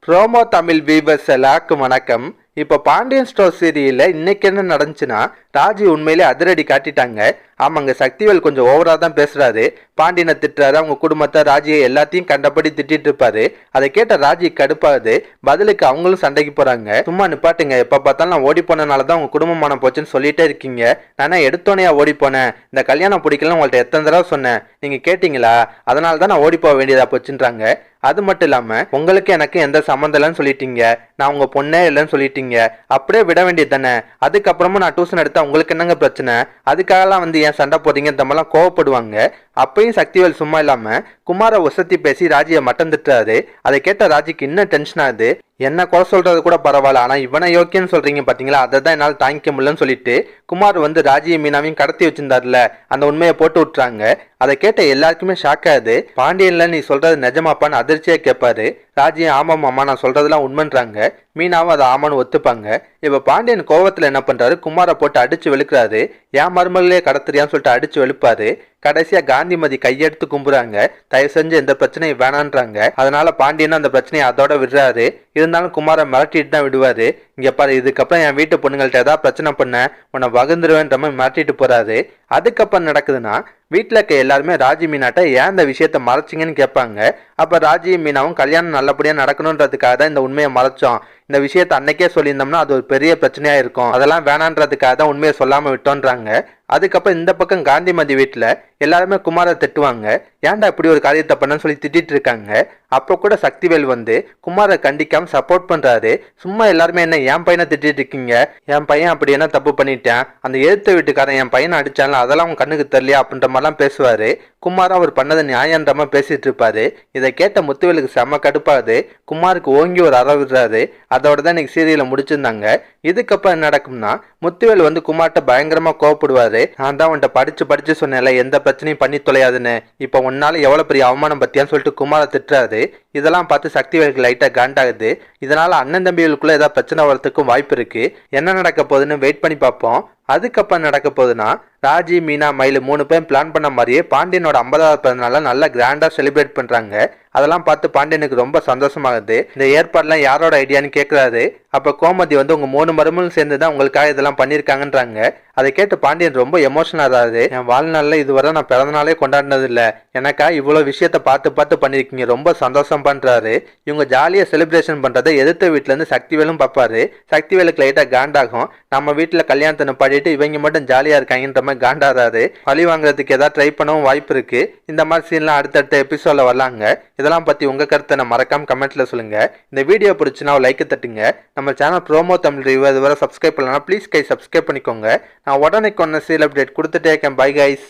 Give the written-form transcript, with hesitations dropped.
Promo Tamil viewers எல்லாருக்கும் வணக்கம். இப்போ பாண்டியன் ஸ்டோர் சீரியல்ல இன்னைக்கு என்ன நடந்துச்சுன்னா, ராஜி உண்மையிலே அதிரடி காட்டிட்டாங்க. ஆமாங்க, சக்திவேல் கொஞ்சம் ஓவரா தான் பேசுறாரு. பாண்டியனை திட்டுறாரு, அவங்க குடும்பத்தை, ராஜியை எல்லாத்தையும் கண்டபடி திட்டிட்டு இருப்பாரு. அதை கேட்ட ராஜி கடுப்பாகுது. பதிலுக்கு அவங்களும் சண்டைக்கு போறாங்க. சும்மா நிப்பாட்டுங்க, எப்ப பார்த்தாலும் நான் ஓடி போனனாலதான் உங்க குடும்பமான போச்சுன்னு சொல்லிட்டே இருக்கீங்க. நானே எடுத்தோனையா ஓடி போனேன். இந்த கல்யாணம் பிடிக்கல உங்கள்ட்ட எத்தனை தடவை சொன்னேன், நீங்க கேட்டீங்களா? அதனால தான் நான் ஓடி போக வேண்டியதா போச்சுன்றாங்க. அது மட்டும் இல்லாம உங்களுக்கு எனக்கு எந்த சம்மந்தம் இல்லைன்னு சொல்லிட்டீங்க, நான் உங்க பொண்ணே இல்லைன்னு சொல்லிட்டீங்க, அப்படியே விட வேண்டியது தானே. அதுக்கப்புறமும் நான் டியூஷன் எடுத்தா உங்களுக்கு என்னங்க பிரச்சனை? அதுக்காகலாம் வந்து ஏன் சண்டை போடுறீங்க? இந்த மாதிரிலாம் கோவப்படுவாங்க. அப்பயும் சக்திவேல் சும்மா இல்லாம குமாரை உசத்தி பேசி ராஜியை மட்டம் திட்டுறாரு. அதை கேட்ட ராஜிக்கு இன்னும் டென்ஷன் ஆகுது. என்ன குறை சொல்றது கூட பரவாயில்ல, ஆனா இவனை யோக்கியன்னு சொல்றீங்க பாத்தீங்களா, அதை தான் என்னால் தாங்கிக்க முடியலன்னு சொல்லிட்டு குமார் வந்து ராஜியும் மீனாவையும் கடத்தி வச்சிருந்தாருல, அந்த உண்மையை போட்டு விட்டுறாங்க. அதை கேட்ட எல்லாருக்குமே ஷாக் ஆகுது. பாண்டியன்ல நீ சொல்றது நிஜமாப்பான்னு அதிர்ச்சியா கேட்பாரு. ராஜியும் ஆமாம் அம்மா நான் சொல்றதெல்லாம் உண்மைன்றாங்க. மீனாவும் அதை ஆமான்னு ஒத்துப்பாங்க. இப்ப பாண்டியன் கோவத்துல என்ன பண்றாரு, குமாரை போட்டு அடிச்சு வெளுக்கிறாரு. ஏன் மருமகளே கடத்துறியான்னு சொல்லிட்டு அடிச்சு வெளுப்பாரு. கடைசியா காந்திமதி கையெடுத்து கும்புறாங்க. தயவு செஞ்சு எந்த பிரச்சனையும் வேணான்றாங்க. அதனால பாண்டியனும் அந்த பிரச்சனையை அதோட விடுறாரு. இருந்தாலும் குமாரை மிரட்டிட்டு தான் விடுவாரு. இங்க பாரு, இதுக்கப்புறம் என் வீட்டு பொண்ணுங்கள்ட்ட ஏதாவது பிரச்சனை பண்ண உன்னை வகுந்துருவேன்ற மாதிரி மிரட்டிட்டு போறாரு. அதுக்கப்புறம் நடக்குதுன்னா, வீட்டில் இருக்க எல்லாருமே ராஜி மீனாட்ட ஏன் இந்த விஷயத்த மறைச்சிங்கன்னு கேட்பாங்க. அப்ப ராஜி மீனாவும் கல்யாணம் நல்லபடியா நடக்கணுன்றதுக்காக தான் இந்த உண்மையை மறைச்சோம். இந்த விஷயத்த அன்னைக்கே சொல்லியிருந்தோம்னா அது ஒரு பெரிய பிரச்சனையா இருக்கும், அதெல்லாம் வேணான்றதுக்காக தான் உண்மையை சொல்லாம விட்டோன்றாங்க. அதுக்கப்புறம் இந்த பக்கம் காந்திமதி வீட்டுல எல்லாருமே குமாரை திட்டுவாங்க. ஏன்டா இப்படி ஒரு காரியத்தை பண்ணன்னு சொல்லி திட்டிட்டு இருக்காங்க. அப்போ கூட சக்திவேல் வந்து குமாரை கண்டிக்காம சப்போர்ட் பண்றாரு. சும்மா எல்லாருமே என்ன என் பையனை திட்டிட்டு இருக்கீங்க, என் பையன் அப்படி என்ன தப்பு பண்ணிட்டேன், அந்த எழுத்து வீட்டுக்காரன் என் பையனை அடிச்சாலும் அதெல்லாம் உங்க கண்ணுக்கு தெரியலையா அப்படின்ற மாதிரிலாம் பேசுவாரு. குமாரும் அவர் பண்ணதை நியாயன்றமா பேசிட்டு இருப்பாரு. இதை கேட்ட முத்துவேலுக்கு செம்ம கடுப்பாகுது. குமாருக்கு ஓங்கி ஒரு அற விடுறாரு. அதோட தான் இன்னைக்கு சீரியலை முடிச்சிருந்தாங்க. இதுக்கப்புறம் என்ன நடக்கும்னா, முத்துவேல் வந்து குமார்ட்ட பயங்கரமா கோவப்படுவாரு. நான் தான் உன்ட்ட படிச்சு படிச்சு சொன்னேன்ல எந்த பிரச்சனையும் பண்ணி தொலையாதுன்னு, இப்ப உன்னால எவ்வளவு பெரிய அவமானம் பத்தியான்னு சொல்லிட்டு குமாரை திட்டுறாரு. இதெல்லாம் பார்த்து சக்திவேலுக்கு லைட்டா காண்டாகுது. இதனால அண்ணன் தம்பிகளுக்குள்ள ஏதாவது பிரச்சனை வரதுக்கும் வாய்ப்பு இருக்கு. என்ன நடக்க போகுதுன்னு வெயிட் பண்ணி பார்ப்போம். அதுக்கப்புறம் நடக்க போகுதுன்னா, ராஜி மீனா மயிலு 3 பேரும் பிளான் பண்ண மாதிரியே பாண்டியனோட 50வது பிறந்தநாள நல்லா கிராண்டா செலிப்ரேட் பண்றாங்க. அதெல்லாம் பார்த்து பாண்டியனுக்கு ரொம்ப சந்தோஷமாகுது. இந்த ஏற்பாடுலாம் யாரோட ஐடியான்னு கேட்கிறாரு. அப்ப கோமதி வந்து உங்க 3 மருமகளும் சேர்ந்துதான் உங்களுக்காக இதெல்லாம் பண்ணிருக்காங்கன்றாங்க. அதை கேட்டு பாண்டியன் ரொம்ப எமோஷனல் ஆகுது. என் வாழ்நாள்ல இதுவரை நான் பிறந்தநாளே கொண்டாடினது இல்ல, எனக்கா இவ்வளவு விஷயத்த பார்த்து பண்ணிருக்கீங்க, ரொம்ப சந்தோஷம் பண்றாரு. இவங்க ஜாலியா செலிப்ரேஷன் பண்றதை எதிர்த்த வீட்டுல இருந்து சக்திவேலும் பார்ப்பாரு. சக்திவேலுக்கு லைட்டா காண்டாகும். நம்ம வீட்டுல கல்யாணத்தை நிப்பாட்டிட்டு இவங்க மட்டும் ஜாலியா இருக்காங்கன்ற மாதிரி காண்டாறாரு. பழி வாங்குறதுக்கு ஏதாவது ட்ரை பண்ணவும் வாய்ப்பு இருக்கு. இந்த மாதிரி சீன்லாம் அடுத்தடுத்த எபிசோட்ல வரலாங்க. இதெல்லாம் பத்தி உங்க கருத்தை நான் மறக்காம கமெண்ட்ல சொல்லுங்க. இந்த வீடியோ பிடிச்சுன்னா லைக் தட்டுங்க. நம்ம சேனல் ப்ரோமோ தமிழ் ரிவ்யூ இதுவரை சப்ஸ்கிரைப் பண்ணலாம், ப்ளீஸ் சப்ஸ்கிரைப் பண்ணிக்கோங்க. நான் உடனே கொண்ட சீரியல் அப்டேட் கொடுத்துட்டே இருக்கேன். Bye guys.